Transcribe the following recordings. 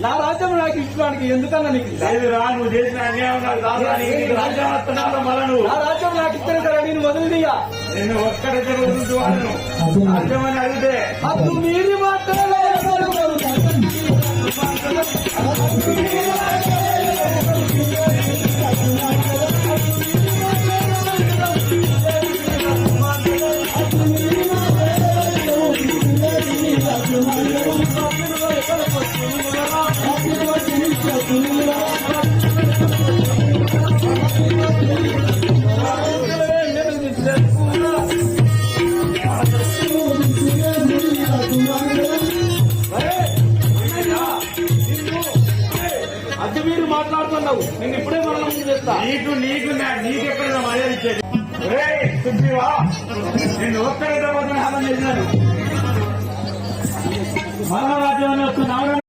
నా రాజ్యం నాకు ఇచ్చడానికి ఎందుకన్నా నీకు లేదురా, నువ్వు చేసిన అన్యాయం నాకు రాజధానికి రాజ్యం వస్తున్నావు మళ్ళా నువ్వు. నా రాజ్యం నాకు ఇచ్చిన సరే నేను వదిలిదిగా నేను ఒక్కడైతే వదులుతూ వాళ్ళను రాజ్యం అని అడిగితే అప్పుడు మీరు మాత్రమే అది మీరు మాట్లాడుతున్నావు. నేను ఇప్పుడే మనం చేస్తా. నీకెక్కడ మర్యాద ఇచ్చేది? సుబ్బివా, నేను ఒక్కడైతే మాత్రం హామీ చేసినాను. మహారాజ్యాన్ని వస్తున్నావు.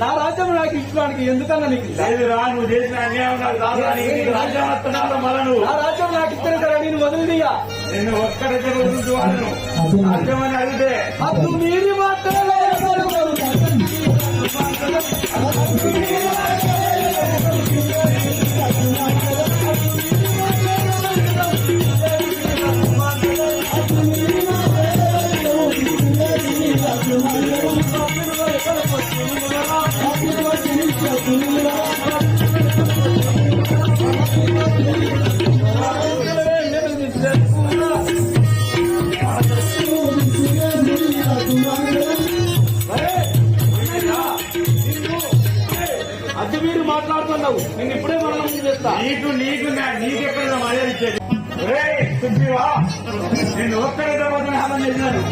నా రాజ్యం నాకు ఇచ్చడానికి ఎందుకన్నా నీకు లేదురా, నువ్వు చేసిన అన్యాయం నాకు రాజధానికి రాజ్యం వస్తున్నావు మళ్ళా నువ్వు. నా రాజ్యం నాకు ఇచ్చిన సరే నేను వదిలిదిగా నేను ఒక్కడైతే వదులుతూ వాళ్ళను రాజ్యం అని అడిగితే అప్పుడు మీరు మాత్రమే అది మీరు మాట్లాడుతున్నావు. నేను ఇప్పుడే మనం చేస్తా. నీకెక్కడ మర్యాద ఇచ్చేది? సుబ్బివా, నేను ఒక్కడైతే మాత్రం హామీ చేసినాను.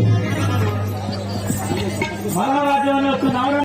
మహారాజ్యాన్ని వస్తున్నావు.